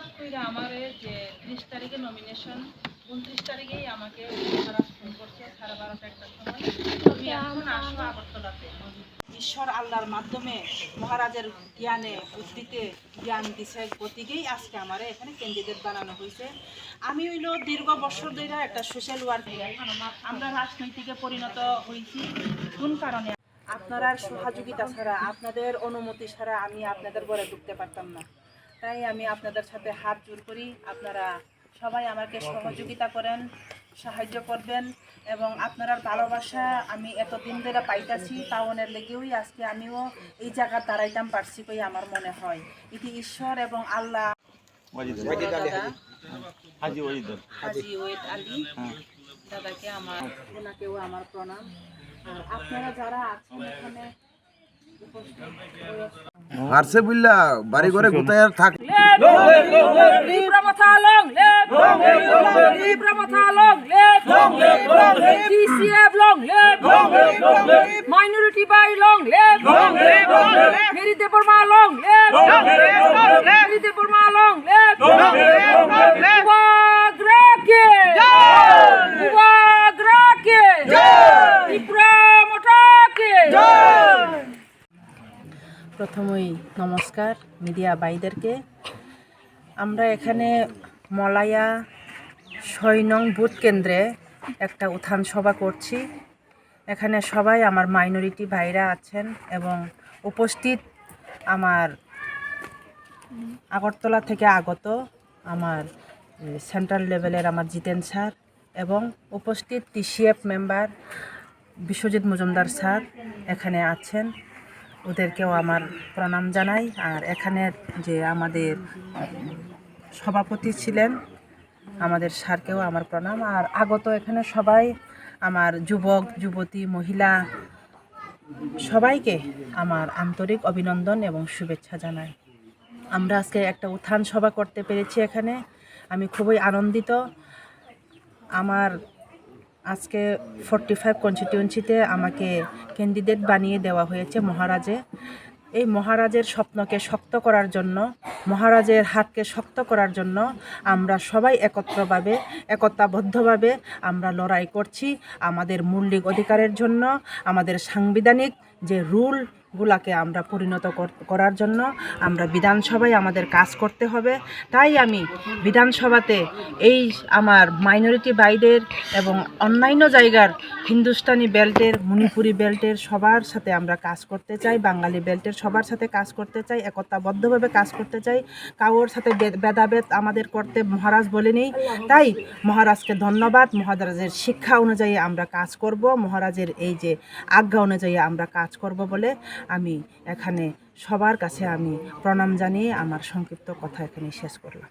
হঠাৎ করে আমার যে 30 তারিখে নমিনেশন, 29 তারিখেই আমাকে মহারাজ ফোন করছে 12:30 একটার সময়, তুমি এখন আসো আগরতলাতে। ঈশ্বর আল্লাহর মাধ্যমে মহারাজের জ্ঞানে বুদ্ধিতে জ্ঞান দিছে গতিকেই আজকে আমার এখানে ক্যান্ডিডেট বানানো হয়েছে। আমি হইল দীর্ঘ বছর ধরে একটা সোশ্যাল ওয়ার্ক, আমরা রাজনৈতিকে পরিণত হয়েছি কোন কারণে? আপনারা সহযোগিতা ছাড়া, আপনাদের অনুমতি ছাড়া আমি আপনাদের ঘরে ঢুকতে পারতাম না। তাই আমি আপনাদের সাথে হাত জোর করি, আপনারা সবাই আমাকে সহযোগিতা করেন, সাহায্য করবেন এবং আপনার ভালোবাসা আমি এতদিন ধরে পাইতাছি। টাউনের লেগেই আজকে আমিও এই জায়গা দাঁড়াইতাম পারছি কই আমার মনে হয় এটি ঈশ্বর এবং আল্লাহ। হাজি ওয়েদ আলী দাদাকে আমার, ওনাকেও আমার প্রণাম। আর আপনারা যারা আছেন এখানে মারছে বুল্লা বাড়ি ঘরে গোতায় থাক মাইনরিটি বাই লং লেভ মেরি দেবর মা লং লেভ মেরি দেবর মা লং লেভ ওয়াগ্রাকে ওয়াগ্রাকে ইব্রামটাকে। প্রথমেই নমস্কার মিডিয়া ভাইদেরকে। আমরা এখানে মলায়া ৬ নং বুথ কেন্দ্রে একটা উত্থান সভা করছি। এখানে সবাই আমার মাইনরিটি ভাইরা আছেন এবং উপস্থিত আমার আগরতলা থেকে আগত আমার সেন্ট্রাল লেভেলের আমার জিতেন স্যার এবং উপস্থিত TCF member Biswajit Majumdar sir এখানে আছেন, ওদেরকেও আমার প্রণাম জানাই। আর এখানে যে আমাদের সভাপতি ছিলেন আমাদের স্যারকেও আমার প্রণাম। আর আগত এখানে সবাই আমার যুবক যুবতী মহিলা সবাইকে আমার আন্তরিক অভিনন্দন এবং শুভেচ্ছা জানাই। আমরা আজকে একটা উত্থান সভা করতে পেরেছি এখানে, আমি খুবই আনন্দিত। আমার আজকে 45 কনস্টিটিউয়েন্সিতে আমাকে ক্যান্ডিডেট বানিয়ে দেওয়া হয়েছে মহারাজে। এই মহারাজের স্বপ্নকে শক্ত করার জন্য, মহারাজের হাতকে শক্ত করার জন্য আমরা সবাই একত্রভাবে একতাবদ্ধভাবে আমরা লড়াই করছি আমাদের মৌলিক অধিকারের জন্য, আমাদের সাংবিধানিক যে রুলগুলাকে আমরা পরিণত করার জন্য আমরা বিধানসভায় আমাদের কাজ করতে হবে। তাই আমি বিধানসভাতে এই আমার মাইনরিটি ভাইদের এবং অন্যান্য জায়গার হিন্দুস্তানি বেল্টের, মণিপুরি বেল্টের সবার সাথে আমরা কাজ করতে চাই, বাঙালি বেল্টের সবার সাথে কাজ করতে চাই, একতাবদ্ধভাবে কাজ করতে চাই। কারোর সাথে ভেদাভেদ আমাদের করতে মহারাজ বলেনি। তাই মহারাজকে ধন্যবাদ। মহারাজের শিক্ষা অনুযায়ী আমরা কাজ করব, মহারাজের এই যে আজ্ঞা অনুযায়ী আমরা কাজ করব বলে আমি এখানে সবার কাছে আমি প্রণাম জানিয়ে আমার সংক্ষিপ্ত কথা এখানে শেষ করলাম।